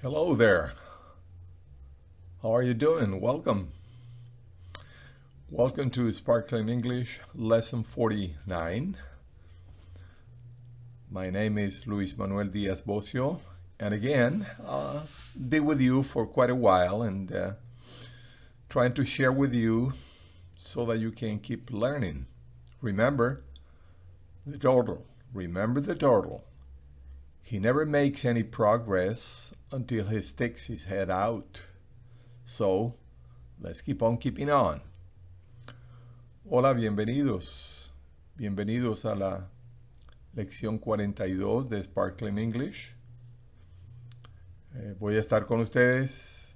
Hello there. How are you doing? Welcome. Welcome to Sparkling English, Lesson 49. My name is Luis Manuel Diaz Bocio, and again, been with you for quite a while and trying to share with you so that you can keep learning. Remember the turtle. Remember the turtle. He never makes any progress until he sticks his head out. So, let's keep on keeping on. Hola, bienvenidos. Bienvenidos a la lección 42 de Sparkling English. Voy a estar con ustedes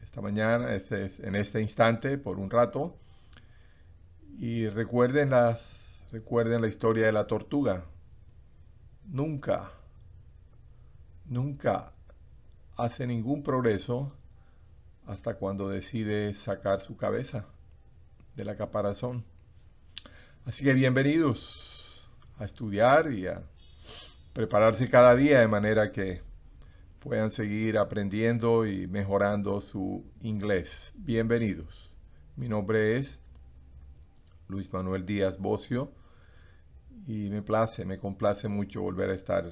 esta mañana, en este instante, por un rato. Y recuerden la historia de la tortuga. Nunca hace ningún progreso hasta cuando decide sacar su cabeza de la caparazón. Así que bienvenidos a estudiar y a prepararse cada día de manera que puedan seguir aprendiendo y mejorando su inglés. Bienvenidos. Mi nombre es Luis Manuel Díaz Bocio y me complace mucho volver a estar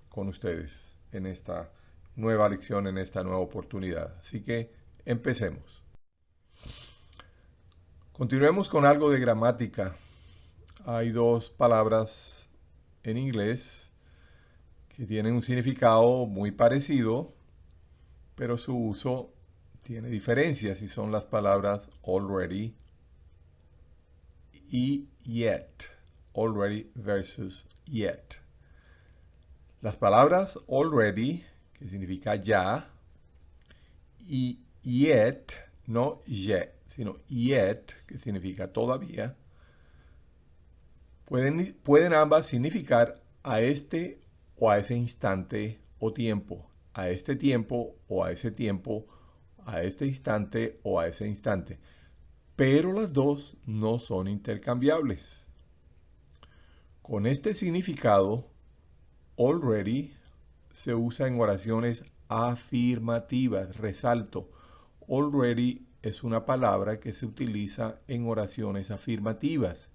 con ustedes en esta nueva lección, en esta nueva oportunidad. Así que empecemos. Continuemos con algo de gramática. Hay dos palabras en inglés que tienen un significado muy parecido, pero su uso tiene diferencias y son las palabras already y yet. Already versus yet. Las palabras already, que significa ya, y yet, no yet, sino yet, que significa todavía, pueden ambas significar a este o a ese instante o tiempo, a este tiempo o a ese tiempo, a este instante o a ese instante. Pero las dos no son intercambiables. Con este significado, already se usa en oraciones afirmativas. Resalto, already es una palabra que se utiliza en oraciones afirmativas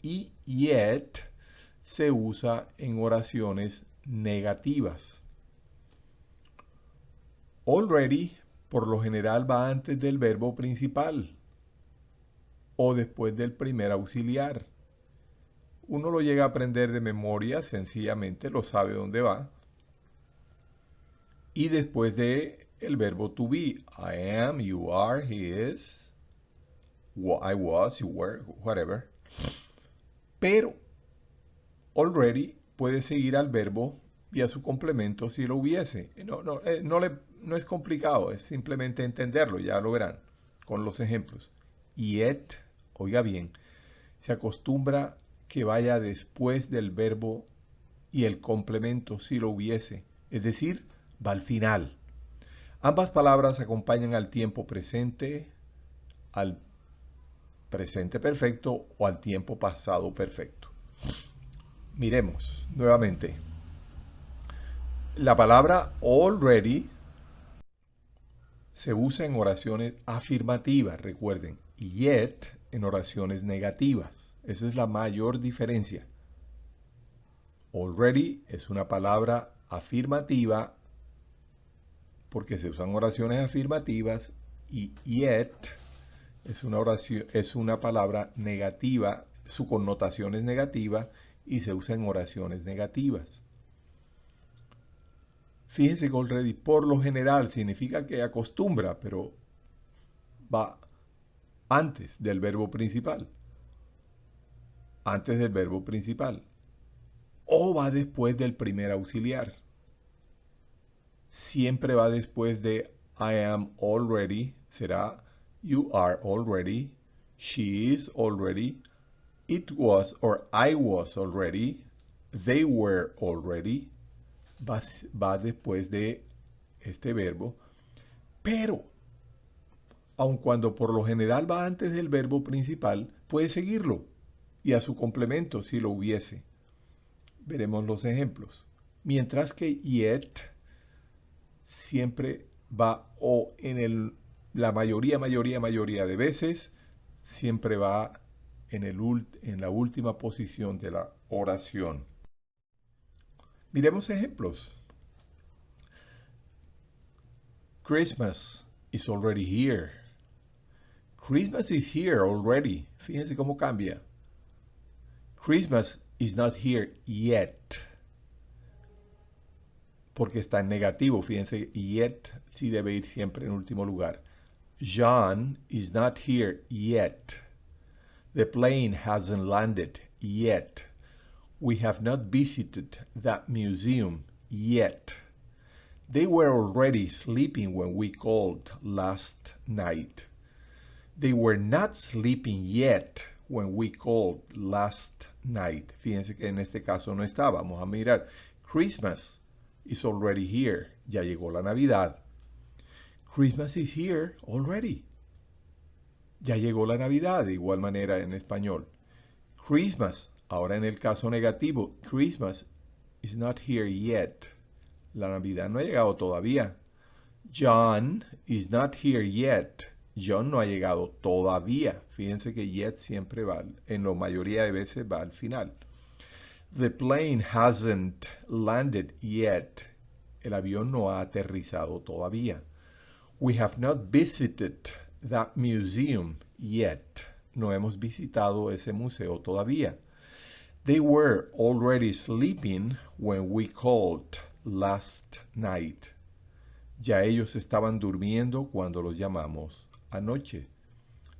y yet se usa en oraciones negativas. Already por lo general va antes del verbo principal o después del primer auxiliar. Uno lo llega a aprender de memoria, sencillamente lo sabe dónde va. Y después de el verbo to be, I am, you are, he is, I was, you were, whatever. Pero already puede seguir al verbo y a su complemento si lo hubiese. No es complicado, es simplemente entenderlo, ya lo verán con los ejemplos. Yet, oiga bien, se acostumbra que vaya después del verbo y el complemento si lo hubiese, es decir, va al final. Ambas palabras acompañan al tiempo presente, al presente perfecto o al tiempo pasado perfecto. Miremos nuevamente. La palabra already se usa en oraciones afirmativas, recuerden, y yet en oraciones negativas. Esa es la mayor diferencia. Already es una palabra afirmativa porque se usan oraciones afirmativas y yet es una palabra negativa, su connotación es negativa y se usa en oraciones negativas. Fíjense que already por lo general significa que acostumbra, pero va antes del verbo principal. Antes del verbo principal. O va después del primer auxiliar. Siempre va después de I am already, será you are already, she is already, it was or I was already, they were already. Va después de este verbo. Pero, aun cuando por lo general va antes del verbo principal, puede seguirlo y a su complemento si lo hubiese. Veremos los ejemplos. Mientras que yet siempre va, o en la mayoría de veces, siempre va en la última posición de la oración. Miremos ejemplos. Christmas is already here. Christmas is here already. Fíjense cómo cambia. Christmas is not here yet. Porque está en negativo. Fíjense, yet sí debe ir siempre en último lugar. John is not here yet. The plane hasn't landed yet. We have not visited that museum yet. They were already sleeping when we called last night. They were not sleeping yet when we called last night. Fíjense que en este caso no está. Vamos a mirar. Christmas is already here. Ya llegó la Navidad. Christmas is here already. Ya llegó la Navidad, de igual manera en español. Christmas, ahora en el caso negativo, Christmas is not here yet. La Navidad no ha llegado todavía. John is not here yet. John no ha llegado todavía. Fíjense que yet siempre va, en la mayoría de veces va al final. The plane hasn't landed yet. El avión no ha aterrizado todavía. We have not visited that museum yet. No hemos visitado ese museo todavía. They were already sleeping when we called last night. Ya ellos estaban durmiendo cuando los llamamos anoche.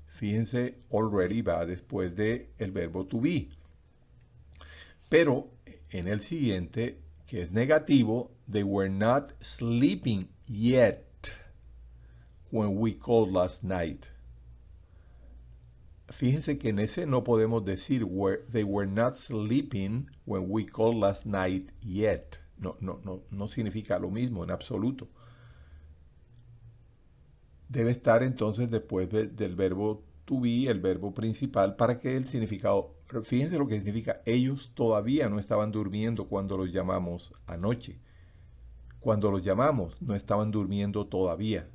Fíjense, already va después de el verbo to be. Pero en el siguiente, que es negativo, they were not sleeping yet when we called last night. Fíjense que en ese no podemos decir they were not sleeping when we called last night yet. No significa lo mismo en absoluto. Debe estar entonces después del verbo to be, el verbo principal, para que el significado, fíjense lo que significa, ellos todavía no estaban durmiendo cuando los llamamos anoche. Cuando los llamamos, no estaban durmiendo todavía.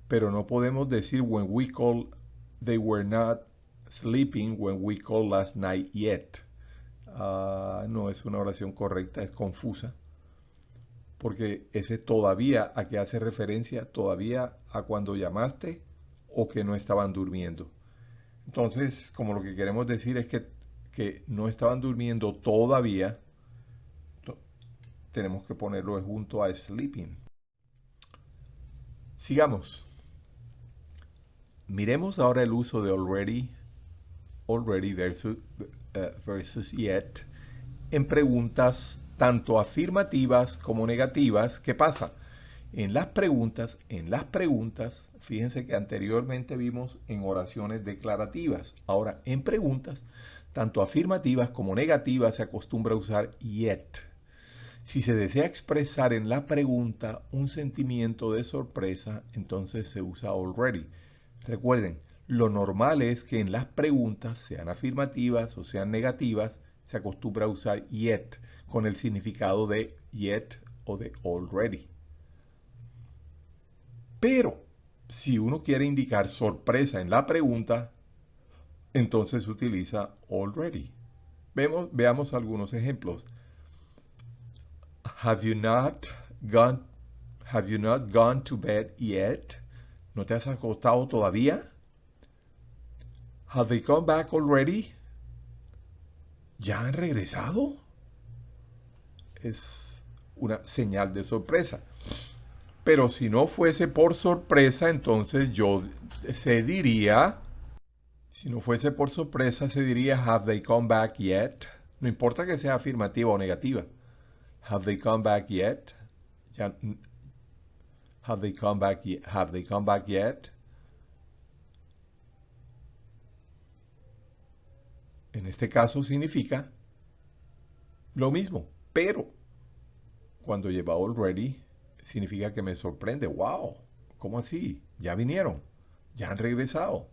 Pero no podemos decir when we call, they were not sleeping when we called last night yet. No es una oración correcta, es confusa. Porque ese todavía, ¿a qué hace referencia? Todavía a cuando llamaste o que no estaban durmiendo. Entonces, como lo que queremos decir es que no estaban durmiendo todavía, tenemos que ponerlo junto a sleeping. Sigamos. Miremos ahora el uso de already versus yet en preguntas tanto afirmativas como negativas. ¿Qué pasa? En las preguntas, fíjense que anteriormente vimos en oraciones declarativas. Ahora, en preguntas, tanto afirmativas como negativas, se acostumbra a usar yet. Si se desea expresar en la pregunta un sentimiento de sorpresa, entonces se usa already. Recuerden, lo normal es que en las preguntas, sean afirmativas o sean negativas, se acostumbra a usar yet con el significado de yet o de already. Pero si uno quiere indicar sorpresa en la pregunta, entonces utiliza already. Veamos algunos ejemplos. Have you not gone to bed yet? ¿No te has acostado todavía? Have they come back already? ¿Ya han regresado? Es una señal de sorpresa. Pero si no fuese por sorpresa, entonces si no fuese por sorpresa, se diría have they come back yet? No importa que sea afirmativa o negativa. Have they come back yet? Have they come back yet? En este caso significa lo mismo, pero cuando lleva already significa que me sorprende. Wow, ¿cómo así? Ya vinieron, ya han regresado.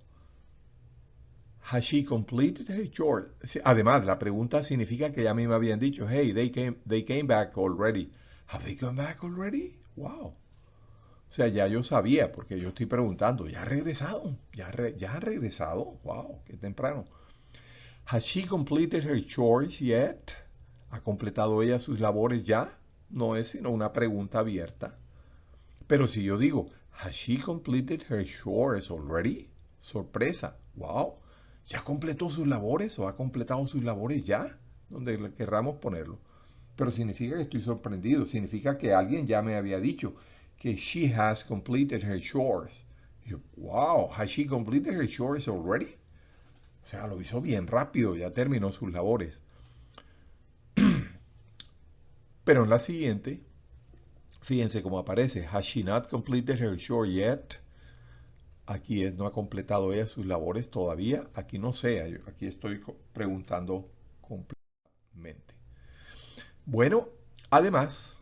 Has she completed her chores? Además, la pregunta significa que ya a mí me habían dicho, hey, they came back already. Have they come back already? Wow. O sea, ya yo sabía, porque yo estoy preguntando, ¿ya ha regresado? ¿Ya ha regresado? Wow, qué temprano. Has she completed her chores yet? ¿Ha completado ella sus labores ya? No es sino una pregunta abierta. Pero si yo digo, has she completed her chores already? Sorpresa. Wow. ¿Ya completó sus labores o ha completado sus labores ya? Donde querramos ponerlo. Pero significa que estoy sorprendido. Significa que alguien ya me había dicho que she has completed her chores. Y yo, wow, has she completed her chores already? O sea, lo hizo bien rápido, ya terminó sus labores. Pero en la siguiente, fíjense cómo aparece. Has she not completed her chore yet? Aquí es, no ha completado ella sus labores todavía. Aquí no sé, aquí estoy preguntando completamente. Bueno, además,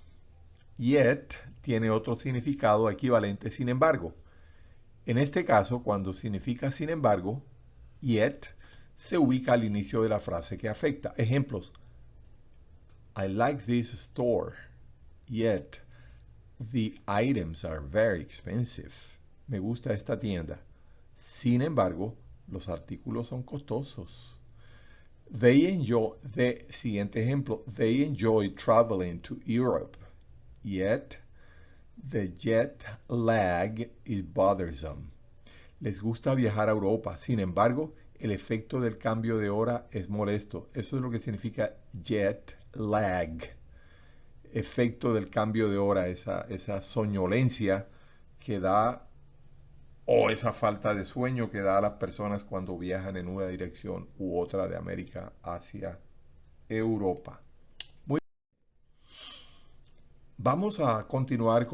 yet tiene otro significado equivalente, sin embargo. En este caso, cuando significa sin embargo, yet se ubica al inicio de la frase que afecta. Ejemplos. I like this store, yet the items are very expensive. Me gusta esta tienda. Sin embargo, los artículos son costosos. Siguiente ejemplo, they enjoy traveling to Europe, yet the jet lag is bothersome. Les gusta viajar a Europa, sin embargo, el efecto del cambio de hora es molesto. Eso es lo que significa jet lag. Efecto del cambio de hora, esa soñolencia que da o esa falta de sueño que da a las personas cuando viajan en una dirección u otra de América hacia Europa. Muy Vamos a continuar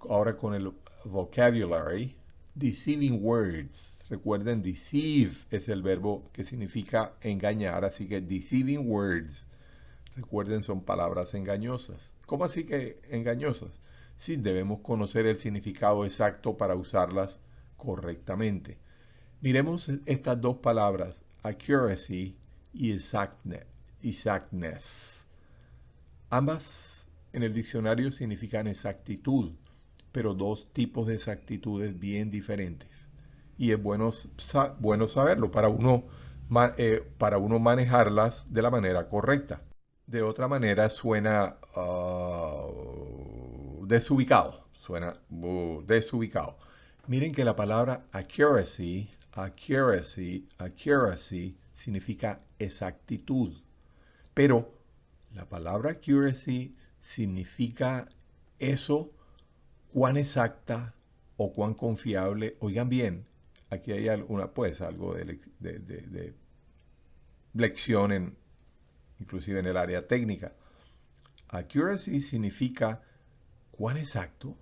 ahora con el vocabulary. Deceiving words. Recuerden, deceive es el verbo que significa engañar, así que deceiving words. Recuerden, son palabras engañosas. ¿Cómo así que engañosas? Sí, debemos conocer el significado exacto para usarlas correctamente. Miremos estas dos palabras, accuracy y exactness. Ambas en el diccionario significan exactitud, pero dos tipos de exactitudes bien diferentes. Y es bueno saberlo para uno manejarlas de la manera correcta. De otra manera suena desubicado. Suena desubicado. Miren que la palabra accuracy significa exactitud. Pero la palabra accuracy significa eso, cuán exacta o cuán confiable. Oigan bien, aquí hay algo de lección inclusive en el área técnica. Accuracy significa cuán exacto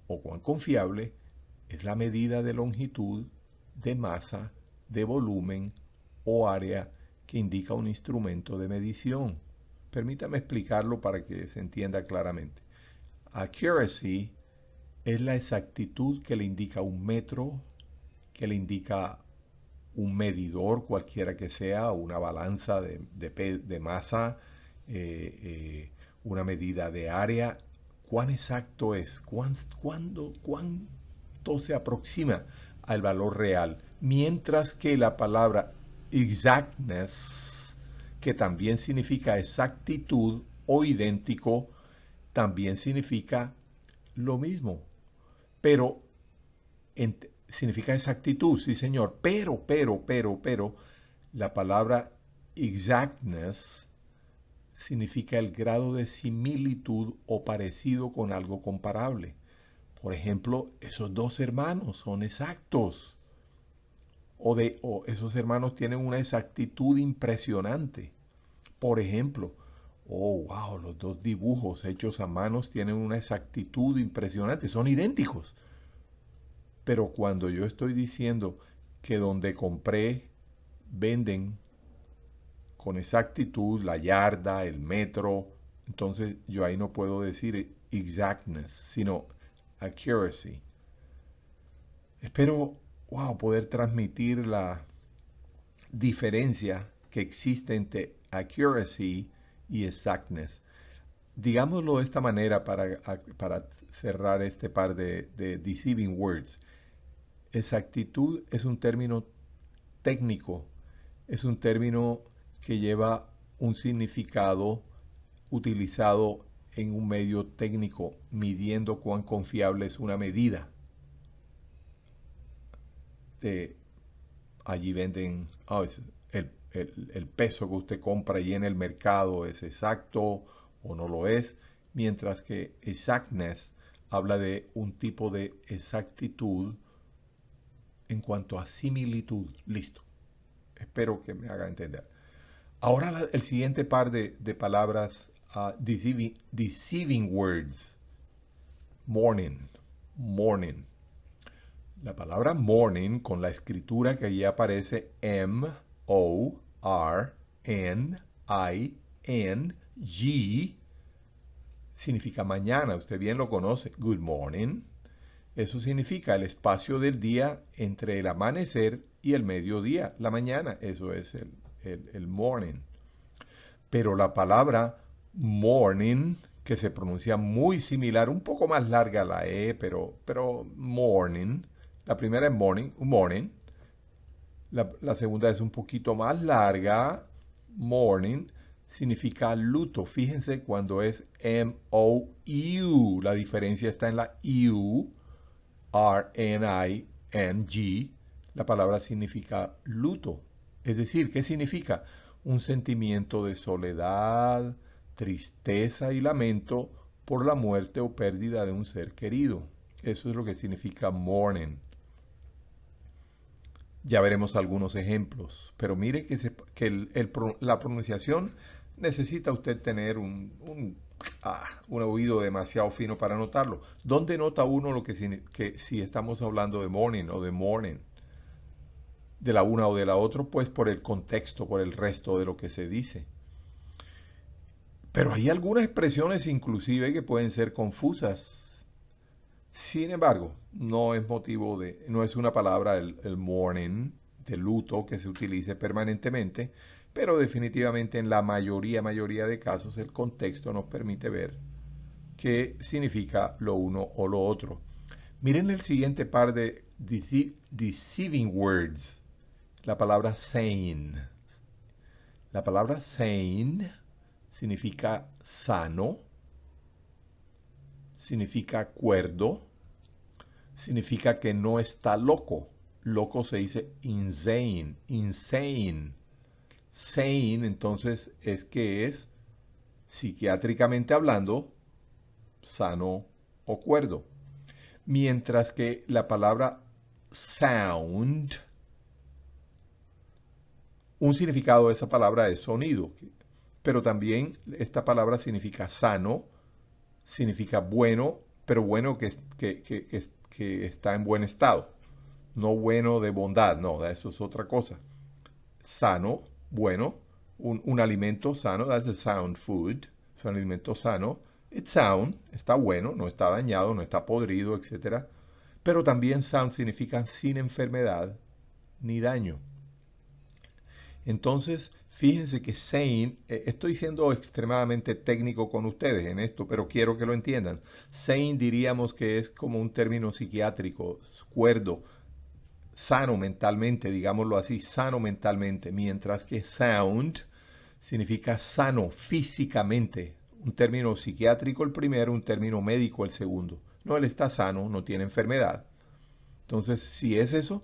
o cuán confiable es la medida de longitud, de masa, de volumen o área que indica un instrumento de medición. Permítame explicarlo para que se entienda claramente. Accuracy es la exactitud que le indica un metro, que le indica un medidor, cualquiera que sea, una balanza de masa, una medida de área. ¿Cuán exacto es? ¿Cuánto se aproxima al valor real? Mientras que la palabra exactness, que también significa exactitud o idéntico, también significa lo mismo. Pero significa exactitud, sí señor. Pero, la palabra exactness significa el grado de similitud o parecido con algo comparable. Por ejemplo, esos dos hermanos son exactos. O esos hermanos tienen una exactitud impresionante. Por ejemplo, oh, wow, los dos dibujos hechos a manos tienen una exactitud impresionante, son idénticos. Pero cuando yo estoy diciendo que donde compré venden con exactitud la yarda, el metro, entonces yo ahí no puedo decir exactness, sino accuracy. Espero, wow, poder transmitir la diferencia que existe entre accuracy y exactness. Digámoslo de esta manera para cerrar este par de deceiving words. Exactitud es un término técnico, es un término que lleva un significado utilizado en un medio técnico, midiendo cuán confiable es una medida. Allí venden, el peso que usted compra allí en el mercado es exacto o no lo es, mientras que exactness habla de un tipo de exactitud en cuanto a similitud. Listo. Espero que me haga entender. Ahora el siguiente par de palabras, deceiving words. Morning. Morning. La palabra morning con la escritura que allí aparece M-O-R-N-I-N-G significa mañana. Usted bien lo conoce. Good morning. Eso significa el espacio del día entre el amanecer y el mediodía, la mañana. Eso es el morning. Pero la palabra morning, que se pronuncia muy similar, un poco más larga la E, pero morning. La primera es morning, morning. La segunda es un poquito más larga, morning. Significa luto. Fíjense cuando es M-O-U. La diferencia está en la U, R-N-I-N-G. La palabra significa luto. Es decir, ¿qué significa? Un sentimiento de soledad, tristeza y lamento por la muerte o pérdida de un ser querido. Eso es lo que significa mourning. Ya veremos algunos ejemplos, pero mire que la pronunciación necesita usted tener un oído demasiado fino para notarlo. ¿Dónde nota uno lo que si estamos hablando de morning o de morning? De la una o de la otra, pues por el contexto, por el resto de lo que se dice. Pero hay algunas expresiones inclusive que pueden ser confusas. Sin embargo, no es una palabra el mourning, de luto, que se utilice permanentemente, pero definitivamente en la mayoría de casos el contexto nos permite ver qué significa lo uno o lo otro. Miren el siguiente par de deceiving words. La palabra sane. La palabra sane significa sano, significa cuerdo, significa que no está loco. Loco se dice insane, insane. Sane entonces es que es, psiquiátricamente hablando, sano o cuerdo. Mientras que la palabra sound, un significado de esa palabra es sonido, pero también esta palabra significa sano, significa bueno, pero bueno que está en buen estado. No bueno de bondad, no, eso es otra cosa. Sano, bueno, un alimento sano, that's a sound food, es un alimento sano. It's sound, está bueno, no está dañado, no está podrido, etc. Pero también sound significa sin enfermedad ni daño. Entonces, fíjense que sane, estoy siendo extremadamente técnico con ustedes en esto, pero quiero que lo entiendan. Sane diríamos que es como un término psiquiátrico, cuerdo, sano mentalmente, digámoslo así, sano mentalmente, mientras que sound significa sano físicamente. Un término psiquiátrico el primero, un término médico el segundo. No, él está sano, no tiene enfermedad. Entonces, si es eso,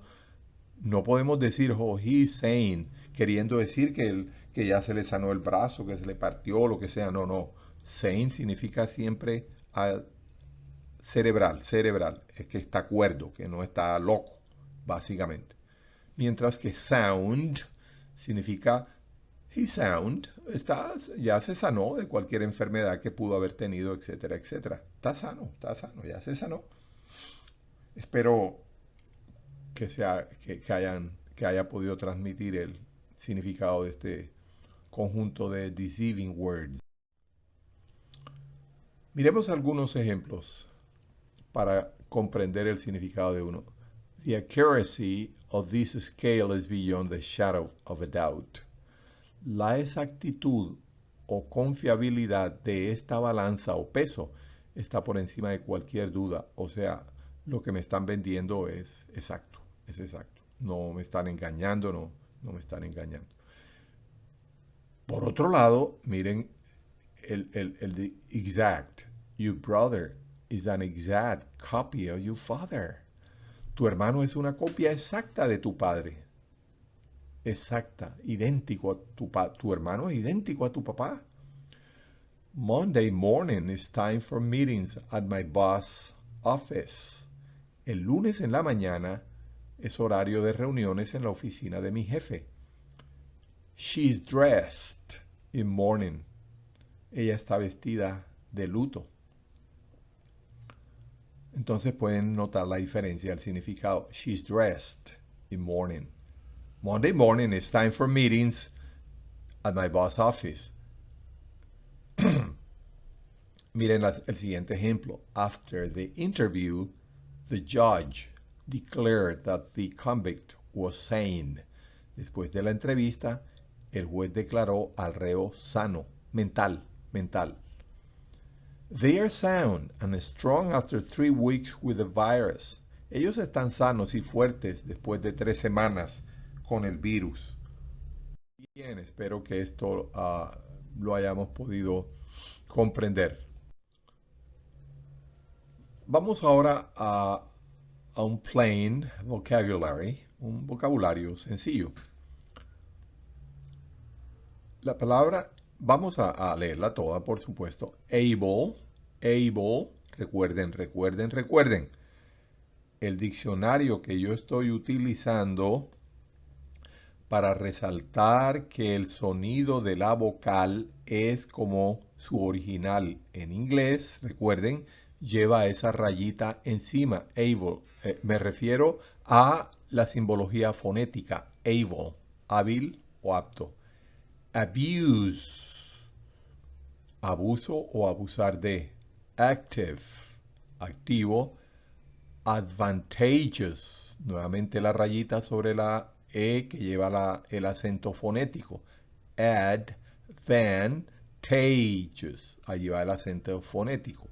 no podemos decir, oh, he's sane, queriendo decir que ya se le sanó el brazo, que se le partió, lo que sea. No, no. Sane significa siempre cerebral. Es que está cuerdo, que no está loco, básicamente. Mientras que sound significa he's sound, ya se sanó de cualquier enfermedad que pudo haber tenido, etcétera, etcétera. Está sano, ya se sanó. Espero que haya podido transmitir el significado de este conjunto de deceiving words. Miremos algunos ejemplos para comprender el significado de uno. The accuracy of this scale is beyond the shadow of a doubt. La exactitud o confiabilidad de esta balanza o peso está por encima de cualquier duda. O sea, lo que me están vendiendo es exacto, es exacto. No me están engañando, no me están engañando. Por otro lado, miren el de exact. Your brother is an exact copy of your father. Tu hermano es una copia exacta de tu padre. Exacta, idéntico a tu hermano es idéntico a tu papá. Monday morning is time for meetings at my boss' office. El lunes en la mañana es horario de reuniones en la oficina de mi jefe. She's dressed in mourning. Ella está vestida de luto. Entonces pueden notar la diferencia, el significado. She's dressed in mourning. Monday morning is time for meetings at my boss' office. Miren el siguiente ejemplo. After the interview, the judge declared that the convict was sane. Después de la entrevista, el juez declaró al reo sano, mental. They are sound and strong after 3 weeks with the virus. Ellos están sanos y fuertes después de 3 semanas con el virus. Bien, espero que esto lo hayamos podido comprender. Vamos ahora a un plain vocabulary, un vocabulario sencillo. La palabra, vamos a leerla toda, por supuesto. Able, recuerden. El diccionario que yo estoy utilizando para resaltar que el sonido de la vocal es como su original en inglés, recuerden, lleva esa rayita encima, able. Me refiero a la simbología fonética, able, hábil o apto. Abuse, abuso o abusar de. Active, activo. Advantageous, nuevamente la rayita sobre la E que lleva el acento fonético. Advantageous, allí va el acento fonético.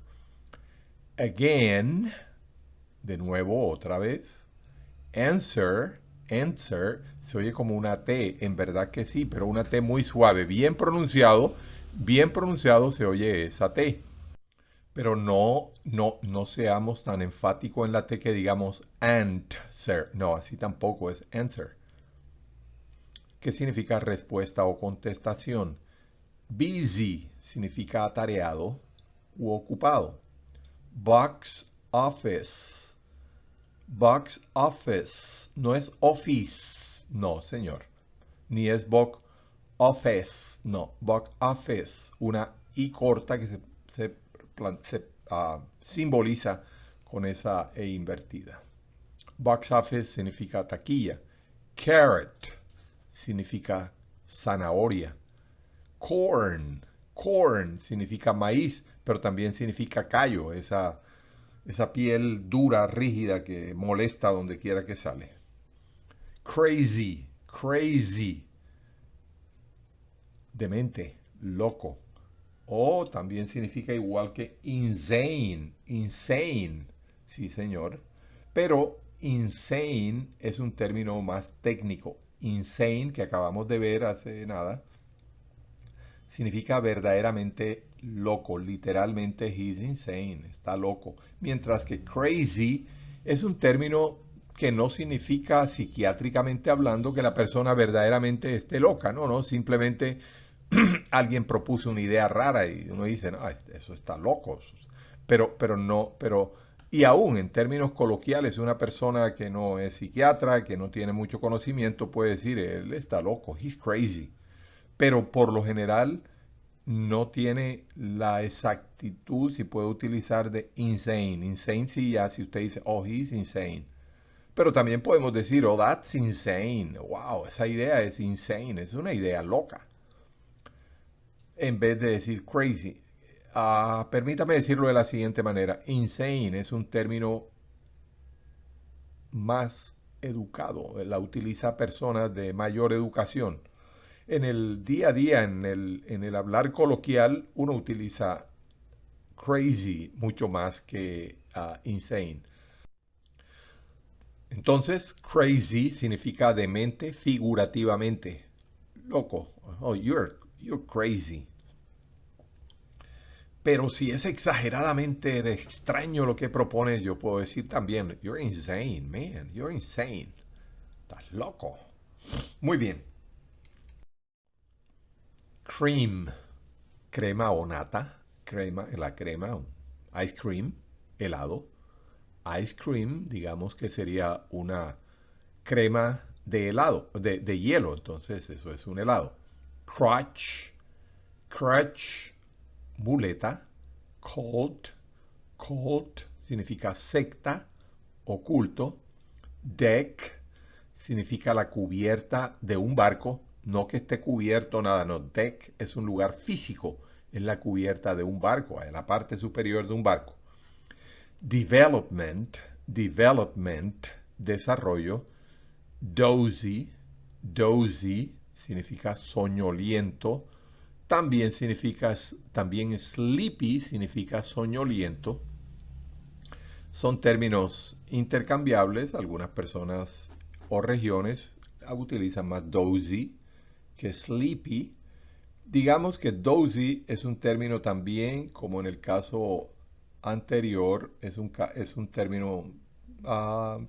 Again, de nuevo, otra vez. Answer, se oye como una T, en verdad que sí, pero una T muy suave, bien pronunciado se oye esa T. Pero no seamos tan enfáticos en la T que digamos answer. No, así tampoco es answer. ¿Qué significa respuesta o contestación? Busy significa atareado u ocupado. Box office. Box office. No es office. No, señor. Ni es box office. No, box office. Una I corta que se simboliza con esa E invertida. Box office significa taquilla. Carrot significa zanahoria. Corn significa maíz, pero también significa callo, esa piel dura, rígida que molesta donde quiera que sale. Crazy, demente, loco. O también significa igual que insane. Sí, señor. Pero insane es un término más técnico. Insane, que acabamos de ver hace nada, significa verdaderamente loco. Literalmente, he's insane. Está loco. Mientras que crazy es un término que no significa psiquiátricamente hablando que la persona verdaderamente esté loca. No, simplemente alguien propuso una idea rara y uno dice, no, eso está loco. Y aún en términos coloquiales, una persona que no es psiquiatra, que no tiene mucho conocimiento, puede decir, él está loco, he's crazy. Pero por lo general no tiene la exactitud, si puede utilizar de insane. Insane sí, ya si usted dice, oh, he's insane. Pero también podemos decir, oh, that's insane. Wow, esa idea es insane, es una idea loca. En vez de decir crazy. Permítame decirlo de la siguiente manera. Insane es un término más educado. La utiliza personas de mayor educación. En el día a día, en el hablar coloquial, uno utiliza crazy mucho más que insane. Entonces, crazy significa demente figurativamente. Loco. Oh, you're crazy. Pero si es exageradamente extraño lo que propones, yo puedo decir también, you're insane, man. You're insane. Estás loco. Muy bien. Cream. Crema o nata. Crema, la crema. Ice cream. Helado. Ice cream, digamos que sería una crema de helado, de hielo. Entonces, eso es un helado. Crutch. Crutch. Muleta. Cult. Cult significa secta, oculto. Deck significa la cubierta de un barco, no que esté cubierto nada, no. Deck es un lugar físico, es la cubierta de un barco, en la parte superior de un barco. Development, development, desarrollo. Dozy, dozy significa soñoliento. También sleepy significa soñoliento. Son términos intercambiables. Algunas personas o regiones utilizan más dozy que sleepy. Digamos que dozy es un término también, como en el caso anterior, es un término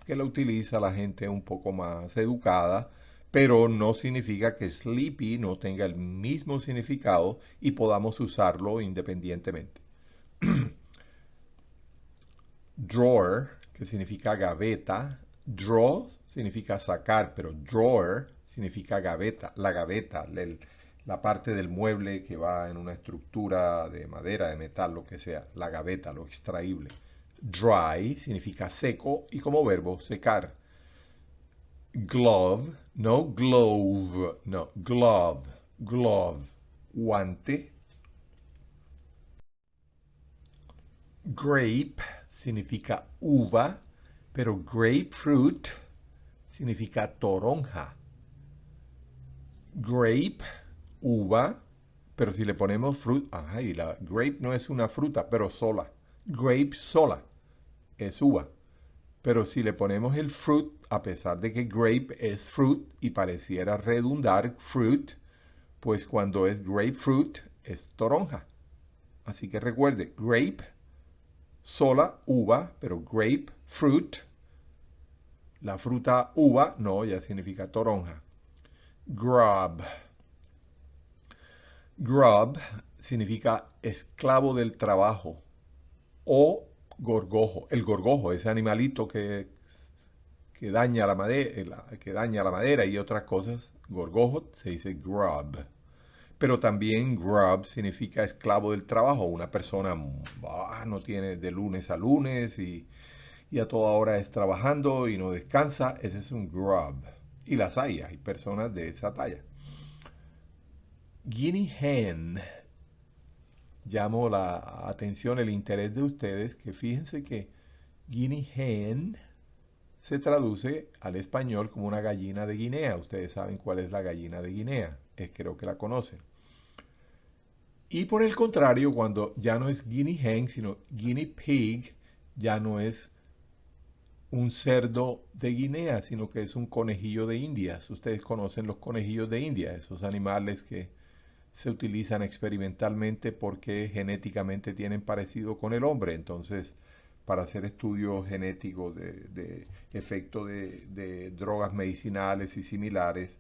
que lo utiliza la gente un poco más educada, pero no significa que sleepy no tenga el mismo significado y podamos usarlo independientemente. Drawer, que significa gaveta. Draw significa sacar, pero drawer significa gaveta. La gaveta, la parte del mueble que va en una estructura de madera, de metal, lo que sea. La gaveta, lo extraíble. Dry significa seco y como verbo secar. Glove, no glove, no, glove, glove, guante. Grape significa uva, pero grapefruit significa toronja. Grape, uva, pero si le ponemos fruit, y la grape no es una fruta, pero sola. Grape sola es uva. Pero si le ponemos el fruit, a pesar de que grape es fruit y pareciera redundar fruit, pues cuando es grapefruit es toronja. Así que recuerde, grape sola, uva, pero grapefruit, la fruta uva, no, ya significa toronja. Grub. Grub significa esclavo del trabajo o gorgojo. El gorgojo, ese animalito que daña la madera y otras cosas. Gorgojo se dice grub. Pero también grub significa esclavo del trabajo. Una persona no tiene de lunes a lunes y a toda hora es trabajando y no descansa. Ese es un grub. Y las hay personas de esa talla. Guinea hen. Llamo la atención, el interés de ustedes, que fíjense que Guinea hen se traduce al español como una gallina de Guinea. Ustedes saben cuál es la gallina de Guinea. Creo que la conocen. Y por el contrario, cuando ya no es guinea hen, sino guinea pig, ya no es un cerdo de Guinea, sino que es un conejillo de Indias. Ustedes conocen los conejillos de India, esos animales que se utilizan experimentalmente porque genéticamente tienen parecido con el hombre. Entonces, para hacer estudios genéticos de efecto de drogas medicinales y similares,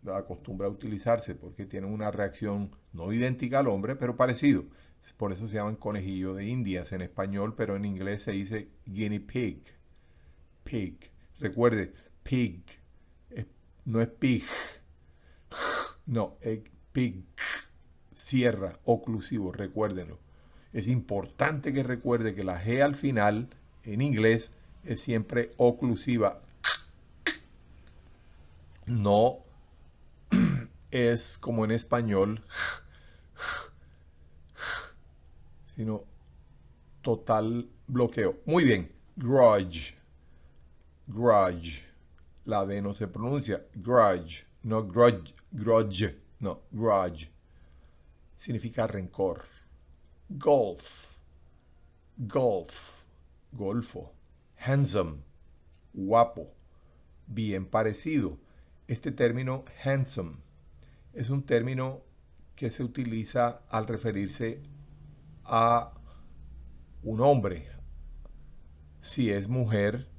acostumbra a utilizarse porque tienen una reacción no idéntica al hombre, pero parecido. Por eso se llaman conejillo de Indias en español, pero en inglés se dice guinea pig. Pig. Recuerde, pig. No es pig. No, es pig. Cierra, oclusivo, recuérdenlo. Es importante que recuerde que la G al final, en inglés, es siempre oclusiva. No es como en español, sino total bloqueo. Muy bien. Grudge. Grudge. La D no se pronuncia. Grudge. No grudge. Grudge. No, grudge. Significa rencor. Golf. Golf. Golfo. Handsome. Guapo. Bien parecido. Este término handsome es un término que se utiliza al referirse a un hombre. Si es mujer,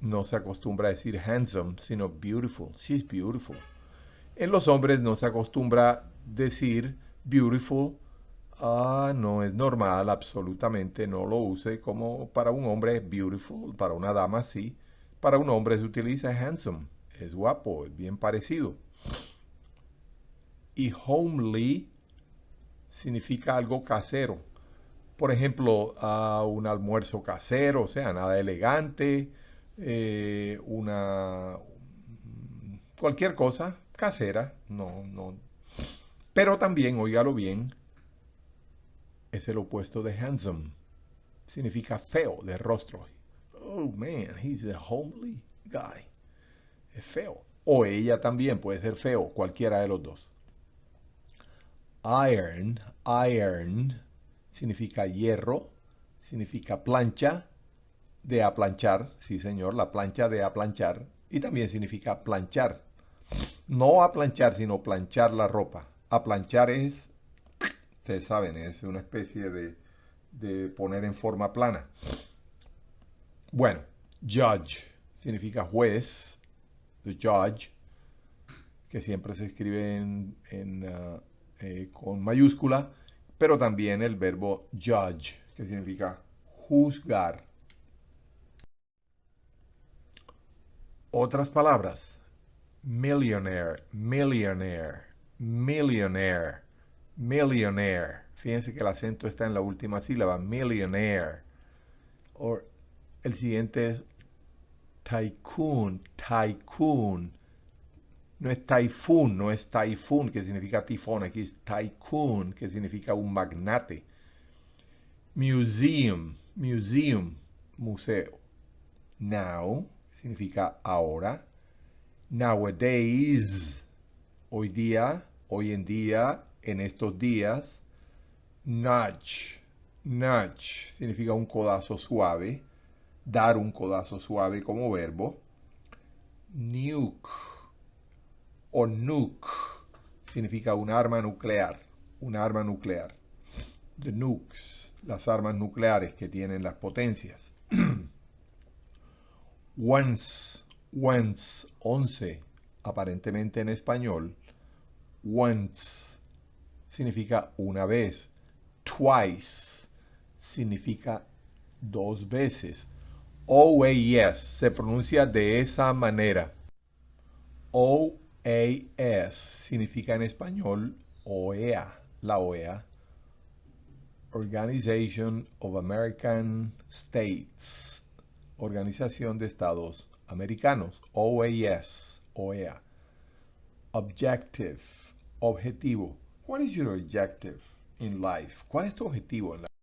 no se acostumbra a decir handsome, sino beautiful. She's beautiful. En los hombres no se acostumbra decir beautiful. No es normal, absolutamente no lo use como para un hombre beautiful, para una dama sí. Para un hombre se utiliza handsome, es guapo, es bien parecido. Y homely significa algo casero. Por ejemplo, un almuerzo casero, o sea, nada elegante, cualquier cosa casera, no. Pero también, óigalo bien, es el opuesto de handsome. Significa feo, de rostro. Oh man, he's a homely guy. Es feo. O ella también puede ser feo, cualquiera de los dos. Iron significa hierro, significa plancha, de aplanchar, sí señor, la plancha de aplanchar, y también significa planchar. No aplanchar, sino planchar la ropa. Aplanchar es, ustedes saben, es una especie de poner en forma plana. Bueno, judge significa juez, the judge, que siempre se escribe con mayúscula, pero también el verbo judge, que significa juzgar. Otras palabras, millionaire, millionaire, millionaire, millionaire. Fíjense que el acento está en la última sílaba, millionaire. O el siguiente es tycoon, tycoon. No es typhoon, no es typhoon, que significa tifón. Aquí es tycoon, que significa un magnate. Museum, museum, museo. Now significa ahora. Nowadays, hoy día, hoy en día, en estos días. Nudge, nudge significa un codazo suave. Dar un codazo suave como verbo. Nuke o nuke significa un arma nuclear. Un arma nuclear. The nukes, las armas nucleares que tienen las potencias. Once, 11, aparentemente en español. Once significa una vez. Twice significa dos veces. OAS se pronuncia de esa manera. OAS significa en español OEA, la OEA. Organization of American States. Organización de Estados Americanos. OAS, OEA. Objective, objetivo. What is your objective in life? ¿Cuál es tu objetivo en la vida?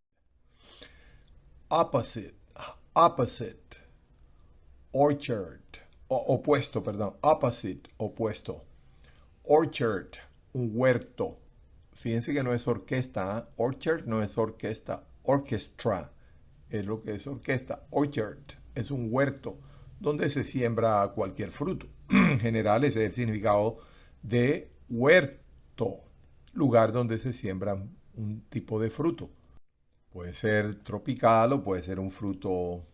Opposite, opposite. Orchard, opuesto, perdón. Opposite, opuesto. Orchard, un huerto. Fíjense que no es orquesta. ¿Eh? Orchard no es orquesta. Orchestra es lo que es orquesta. Orchard es un huerto donde se siembra cualquier fruto. En general ese es el significado de huerto. Lugar donde se siembra un tipo de fruto. Puede ser tropical o puede ser un fruto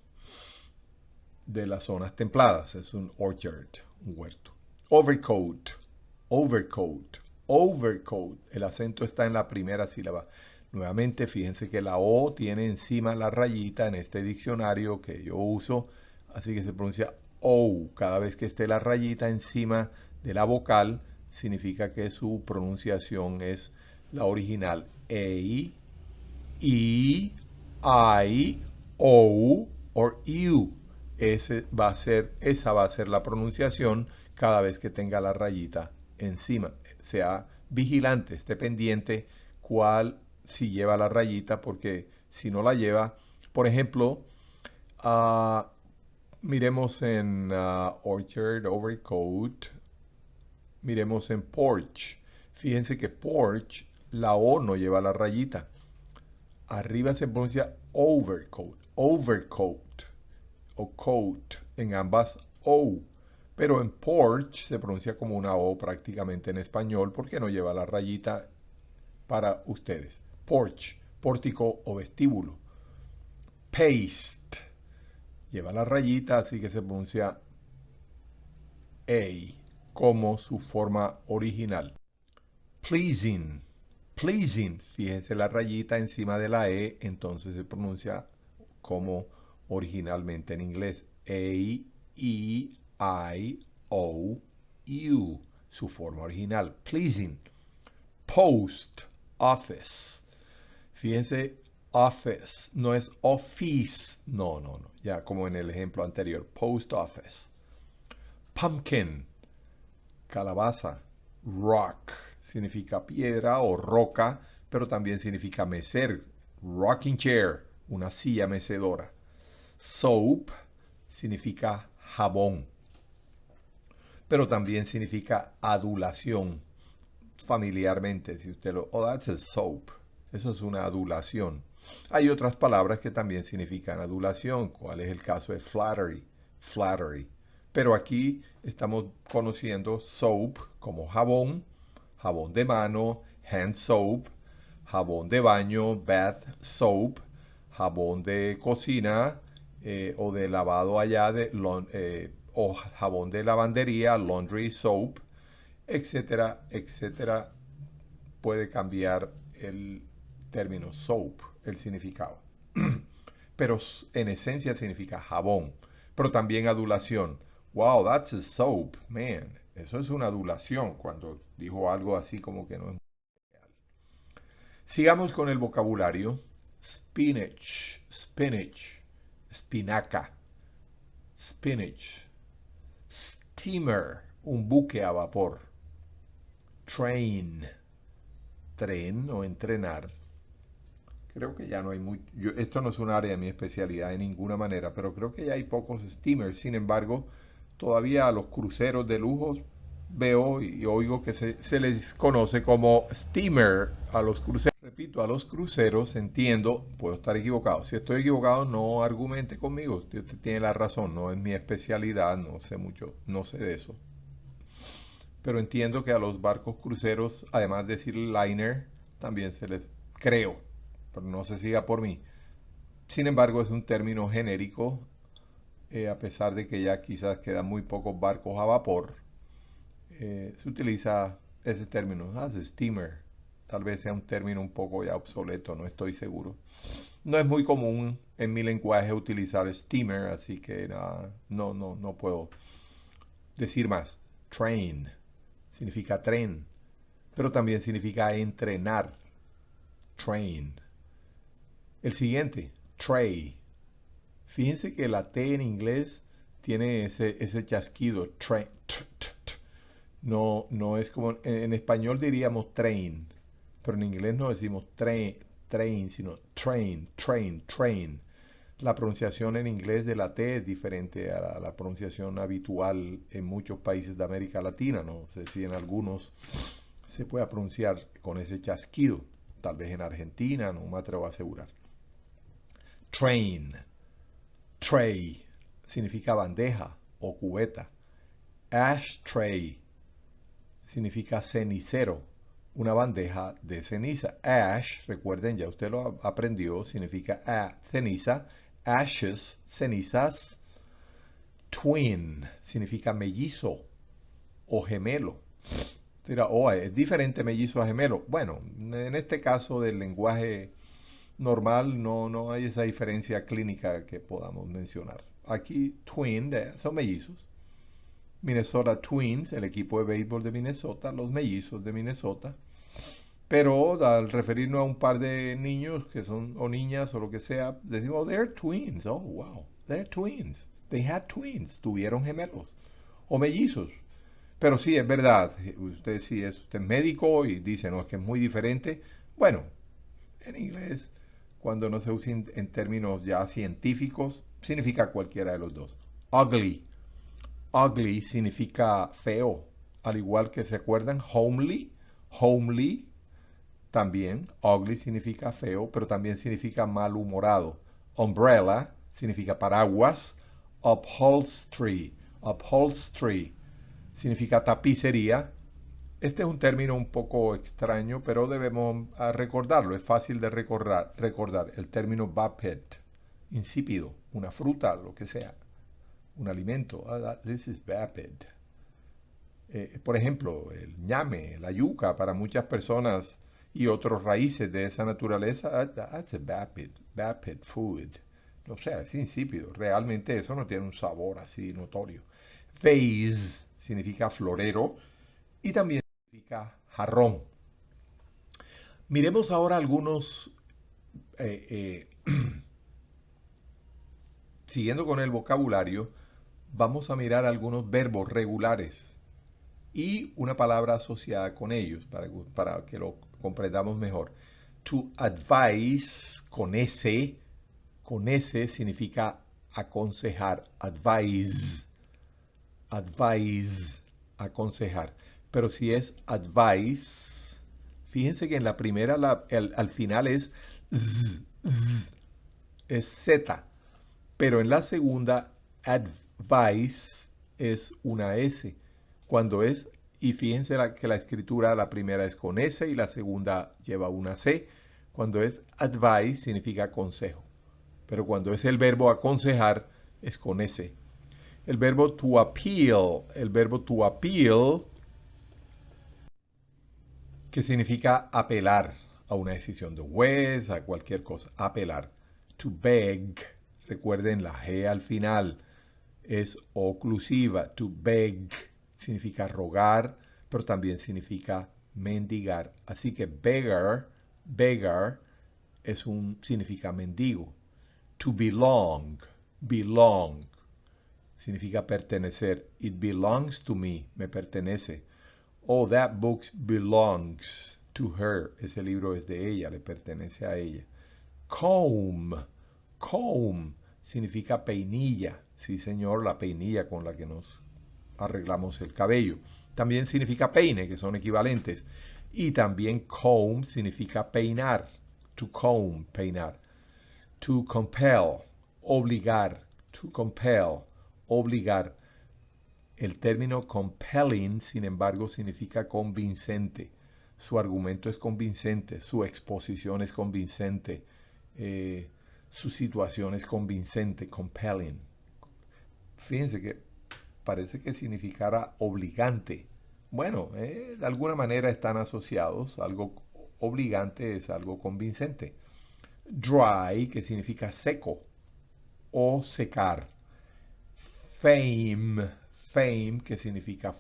de las zonas templadas. Es un orchard, un huerto. Overcoat, overcoat, overcoat. El acento está en la primera sílaba. Nuevamente, fíjense que la O tiene encima la rayita en este diccionario que yo uso, así que se pronuncia O. Cada vez que esté la rayita encima de la vocal, significa que su pronunciación es la original. A, E, I, O, or U. Esa va a ser la pronunciación cada vez que tenga la rayita encima. Sea vigilante, esté pendiente si lleva la rayita, porque si no la lleva, por ejemplo, miremos en orchard, overcoat, miremos en porch. Fíjense que porch, la O no lleva la rayita. Arriba se pronuncia overcoat, overcoat o coat, en ambas O. Pero en porch se pronuncia como una O prácticamente en español porque no lleva la rayita para ustedes. Porch, pórtico o vestíbulo. Paste, lleva la rayita, así que se pronuncia A como su forma original. Pleasing, pleasing, fíjense la rayita encima de la E, entonces se pronuncia como originalmente en inglés. A-E-I-O-U, su forma original. Pleasing. Post office. Fíjense, office, no es office. No, no, no. Ya como en el ejemplo anterior. Post office. Pumpkin, calabaza. Rock, significa piedra o roca, pero también significa mecer. Rocking chair, una silla mecedora. Soap, significa jabón, pero también significa adulación. Familiarmente, si usted lo... Oh, that's a soap. Eso es una adulación. Hay otras palabras que también significan adulación. ¿Cuál es el caso de flattery? Flattery. Pero aquí estamos conociendo soap como jabón, jabón de mano, hand soap, jabón de baño, bath soap, jabón de cocina o de lavado allá, o jabón de lavandería, laundry soap, etcétera, etcétera. Puede cambiar el término soap, el significado. Pero en esencia significa jabón, pero también adulación. Wow, that's a soap, man. Eso es una adulación cuando dijo algo así como que no es real. Sigamos con el vocabulario. Spinach, spinach, espinaca, spinach. Steamer, un buque a vapor. Train, tren o entrenar. Creo que ya no hay mucho. Esto no es un área de mi especialidad de ninguna manera, pero creo que ya hay pocos steamers. Sin embargo, todavía a los cruceros de lujo veo y oigo que se les conoce como steamer a los cruceros. Repito, a los cruceros entiendo, puedo estar equivocado. Si estoy equivocado, no argumente conmigo. Usted tiene la razón, no es mi especialidad, no sé mucho, no sé de eso. Pero entiendo que a los barcos cruceros, además de decir liner, también se les creo, pero no se siga por mí. Sin embargo, es un término genérico, a pesar de que ya quizás quedan muy pocos barcos a vapor. Se utiliza ese término, as a steamer. Tal vez sea un término un poco ya obsoleto, no estoy seguro. No es muy común en mi lenguaje utilizar steamer, así que no puedo decir más. Train significa tren, pero también significa entrenar. Train. El siguiente, tray. Fíjense que la T en inglés tiene ese chasquido. No es como en español diríamos train, pero en inglés no decimos train, sino train. La pronunciación en inglés de la T es diferente a la pronunciación habitual en muchos países de América Latina. No sé si en algunos se pueda pronunciar con ese chasquido. Tal vez en Argentina, no me atrevo a asegurar. Train, tray, significa bandeja o cubeta. Ashtray significa cenicero, una bandeja de ceniza. Ash, recuerden, ya usted lo aprendió, significa ceniza. Ashes, cenizas. Twin significa mellizo o gemelo. Es diferente mellizo a gemelo. Bueno, en este caso del lenguaje normal no hay esa diferencia clínica que podamos mencionar. Aquí twin son mellizos. Minnesota Twins, el equipo de béisbol de Minnesota, los mellizos de Minnesota. Pero al referirnos a un par de niños que son, o niñas o lo que sea, decimos, they're twins. Oh, wow, they're twins. They had twins. Tuvieron gemelos. O mellizos. Pero sí, es verdad. Usted sí es usted médico y dice, no, es que es muy diferente. Bueno, en inglés, cuando no se usa en términos ya científicos, significa cualquiera de los dos. Ugly. Ugly significa feo. Al igual que se acuerdan, homely. Homely, también. Ugly significa feo, pero también significa malhumorado. Umbrella significa paraguas. Upholstery, upholstery significa tapicería. Este es un término un poco extraño, pero debemos recordarlo. Es fácil de recordar. El término vapid, insípido, una fruta, lo que sea, un alimento. This is vapid. Por ejemplo, el ñame, la yuca, para muchas personas y otros raíces de esa naturaleza, that's a vapid food. O sea, es insípido. Realmente eso no tiene un sabor así notorio. Vase significa florero y también significa jarrón. Miremos ahora algunos, siguiendo con el vocabulario, vamos a mirar algunos verbos regulares y una palabra asociada con ellos para que lo comprendamos mejor. To advise, con S significa aconsejar. Advise, advise, aconsejar. Pero si es advice, fíjense que en la primera al final es z, es Z, pero en la segunda advice es una S. Cuando es, y fíjense que la escritura, la primera es con S y la segunda lleva una C. Cuando es advice significa consejo, pero cuando es el verbo aconsejar es con S. El verbo to appeal, que significa apelar a una decisión de un juez, a cualquier cosa, apelar. To beg, recuerden la G al final, es oclusiva. To beg significa rogar, pero también significa mendigar. Así que beggar significa mendigo. To belong, significa pertenecer. It belongs to me, me pertenece. Oh, that book belongs to her. Ese libro es de ella, le pertenece a ella. Comb significa peinilla. Sí, señor, la peinilla con la que nos arreglamos el cabello. También significa peine, que son equivalentes. Y también comb significa peinar. To comb, peinar. To compel, obligar. To compel, obligar. El término compelling, sin embargo, significa convincente. Su argumento es convincente, su exposición es convincente, su situación es convincente, compelling. Fíjense que parece que significara obligante. Bueno, de alguna manera están asociados. Algo obligante es algo convincente. Dry, que significa seco o secar. Fame, que significa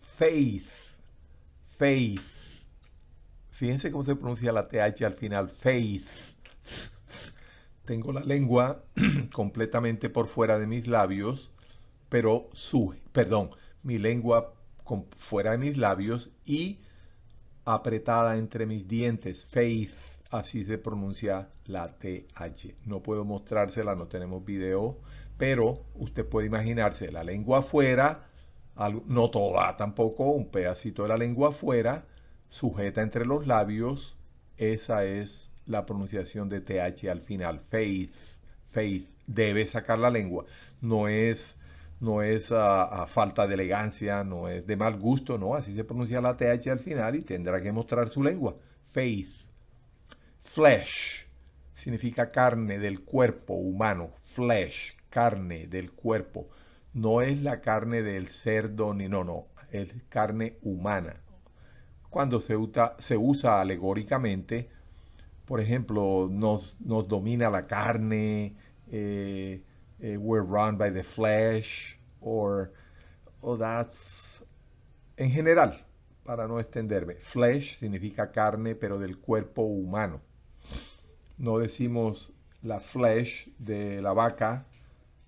faith, faith. Fíjense cómo se pronuncia la TH al final, faith. Tengo la lengua completamente por fuera de mis labios, pero mi lengua fuera de mis labios y apretada entre mis dientes. Faith, así se pronuncia la TH. No puedo mostrársela, no tenemos video, pero usted puede imaginarse la lengua afuera, no toda tampoco, un pedacito de la lengua afuera, sujeta entre los labios. Esa es la pronunciación de TH al final. Faith, faith. Debe sacar la lengua. No es a falta de elegancia, no es de mal gusto, no. Así se pronuncia la TH al final y tendrá que mostrar su lengua. Faith. Flesh significa carne del cuerpo humano. Flesh, carne del cuerpo. No es la carne del cerdo ni no. Es carne humana. Cuando se usa alegóricamente, por ejemplo, nos domina la carne, we're run by the flesh, o that's, en general, para no extenderme, flesh significa carne, pero del cuerpo humano. No decimos la flesh de la vaca.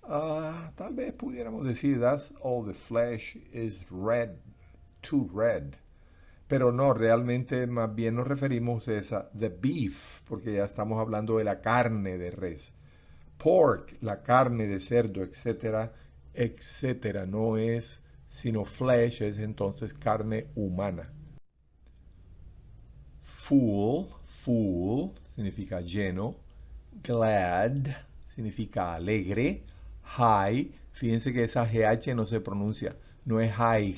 Tal vez pudiéramos decir, that's all the flesh is red, too red. Pero no, realmente más bien nos referimos a the beef, porque ya estamos hablando de la carne de res. Pork, la carne de cerdo, etcétera, etcétera. No es sino flesh es entonces carne humana. Full significa lleno. Glad significa alegre. High, fíjense que esa GH no se pronuncia, no es high,